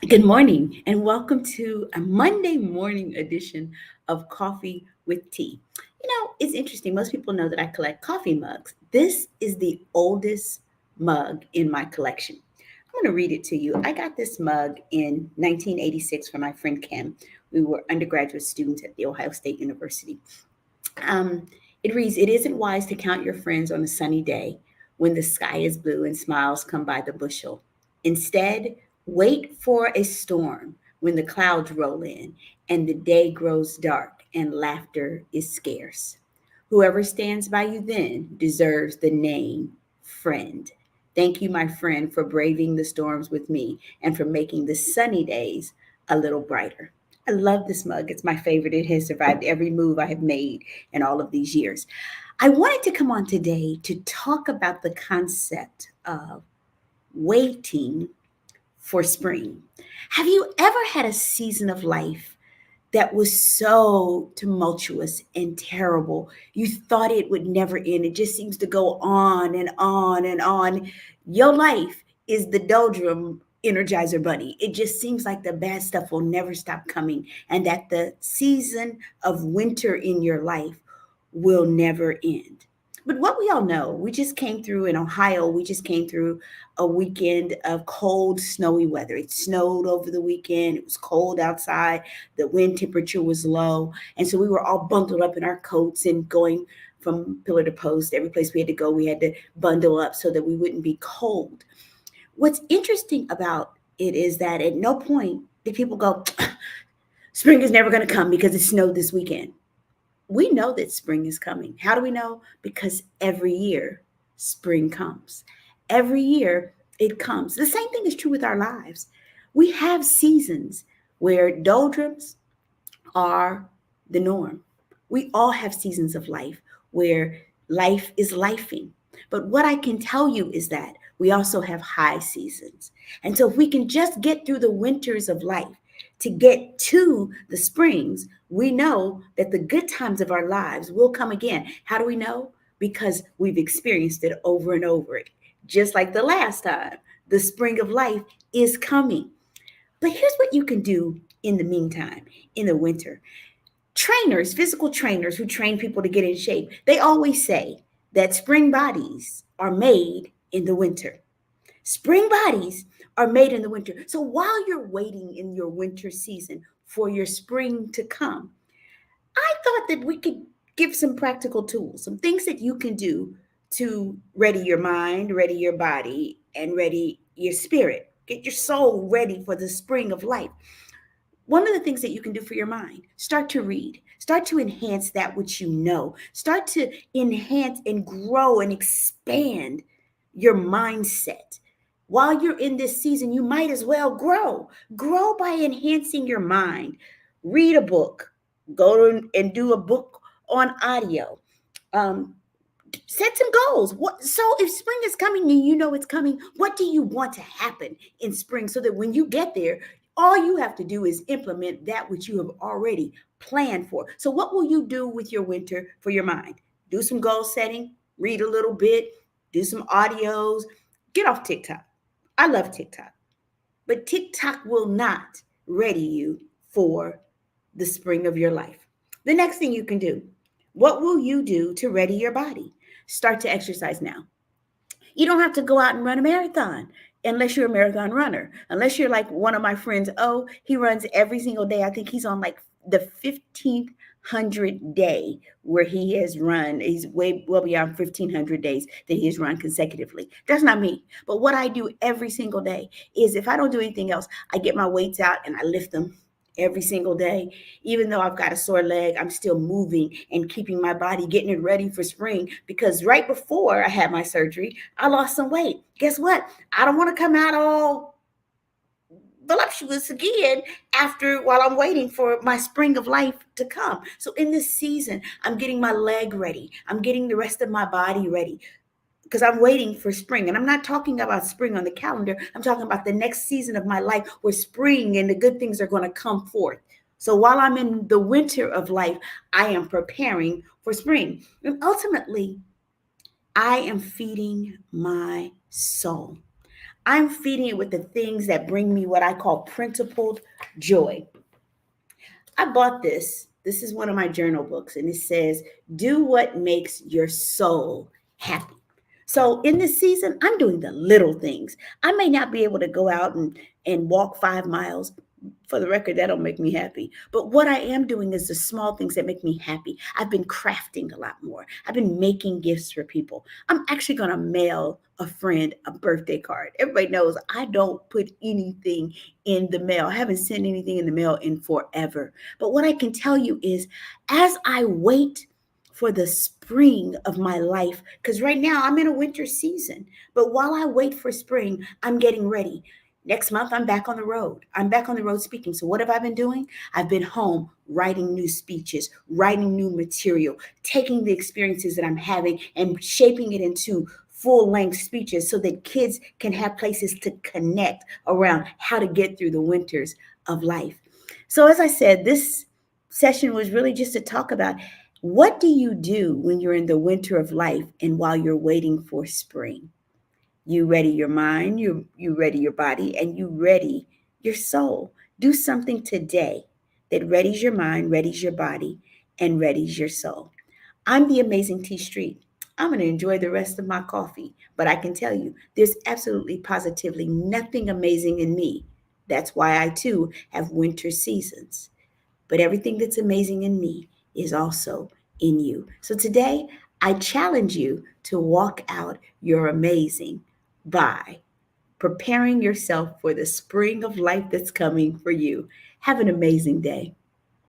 Good morning, and welcome to a Monday morning edition of Coffee with Tea. It's interesting. Most people know that I collect coffee mugs. This is the oldest mug in my collection. I'm going to read it to you. I got this mug in 1986 from my friend Kim. We were undergraduate students at The Ohio State University. Um, it reads, "It isn't wise to count your friends on a sunny day when the sky is blue and smiles come by the bushel. Instead, wait for a storm when the clouds roll in and the day grows dark and laughter is scarce. Whoever stands by you then deserves the name friend. Thank you, my friend, for braving the storms with me and for making the sunny days a little brighter." I love this mug. It's my favorite. It has survived every move I have made in all of these years. I wanted to come on today to talk about the concept of waiting for spring. Have you ever had a season of life that was so tumultuous and terrible? You thought it would never end. It just seems to go on and on and on. Your life is the doldrum energizer bunny. It just seems like the bad stuff will never stop coming, and that the season of winter in your life will never end. But what we all know, we just came through in Ohio, we just came through a weekend of cold, snowy weather. It snowed over the weekend. It was cold outside. The wind temperature was low. And so we were all bundled up in our coats and going from pillar to post. Every place we had to go, we had to bundle up so that we wouldn't be cold. What's interesting about it is that at no point did people go, spring is never going to come because it snowed this weekend. We know that spring is coming. How do we know? Because every year spring comes. Every year it comes. The same thing is true with our lives. We have seasons where doldrums are the norm. We all have seasons of life where life is lifing. But what I can tell you is that we also have high seasons. And so if we can just get through the winters of life to get to the springs, we know that the good times of our lives will come again. How do we know? Because we've experienced it over and over. Just like the last time, the spring of life is coming. But here's what you can do in the meantime, in the winter. Trainers, physical trainers who train people to get in shape, they always say that spring bodies are made in the winter. Spring bodies are made in the winter. So while you're waiting in your winter season for your spring to come, I thought that we could give some practical tools, some things that you can do to ready your mind, ready your body, and ready your spirit. Get your soul ready for the spring of life. One of the things that you can do for your mind, start to read, start to enhance that which you know, start to enhance and grow and expand your mindset. While you're in this season, you might as well grow by enhancing your mind. Read a book, and do a book on audio. um, Set some goals. So if spring is coming and you know it's coming, what do you want to happen in spring so that when you get there, all you have to do is implement that which you have already planned for? So what will you do with your winter for your mind? Do some goal setting, read a little bit, do some audios, get off TikTok. I love TikTok, but TikTok will not ready you for the spring of your life. The next thing you can do, what will you do to ready your body? Start to exercise now. You don't have to go out and run a marathon unless you're a marathon runner. Unless you're like one of my friends, oh, he runs every single day. I think he's on like the 1500 day where he has run. He's way well beyond 1500 days that he has run consecutively. That's not me. But what I do every single day is if I don't do anything else, I get my weights out and I lift them every single day. Even though I've got a sore leg, I'm still moving and keeping my body, getting it ready for spring. Because right before I had my surgery, I lost some weight. Guess what? I don't want to come out all voluptuous again after while I'm waiting for my spring of life to come. So in this season, I'm getting my leg ready. I'm getting the rest of my body ready because I'm waiting for spring. And I'm not talking about spring on the calendar. I'm talking about the next season of my life where spring and the good things are going to come forth. So while I'm in the winter of life, I am preparing for spring. And ultimately, I am feeding my soul. I'm feeding it with the things that bring me what I call principled joy. I bought this. This is one of my journal books, and it says, do what makes your soul happy. So in this season, I'm doing the little things. I may not be able to go out and walk 5 miles. For the record, that don't make me happy. But what I am doing is the small things that make me happy. I've been crafting a lot more. I've been making gifts for people. I'm actually going to mail a friend a birthday card. Everybody knows I don't put anything in the mail. I haven't sent anything in the mail in forever. But what I can tell you is, as I wait for the spring of my life, because right now I'm in a winter season, but while I wait for spring, I'm getting ready. Next month, I'm back on the road. I'm back on the road speaking. So, what have I been doing? I've been home writing new speeches, writing new material, taking the experiences that I'm having and shaping it into full length speeches so that kids can have places to connect around how to get through the winters of life. So, as I said, this session was really just to talk about, what do you do when you're in the winter of life and while you're waiting for spring? You ready your mind, you ready your body, and you ready your soul. Do something today that readies your mind, readies your body, and readies your soul. I'm the amazing T Street. I'm going to enjoy the rest of my coffee, but I can tell you there's absolutely positively nothing amazing in me. That's why I too have winter seasons. But everything that's amazing in me is also in you. So today, I challenge you to walk out your amazing by preparing yourself for the spring of life that's coming for you. Have an amazing day.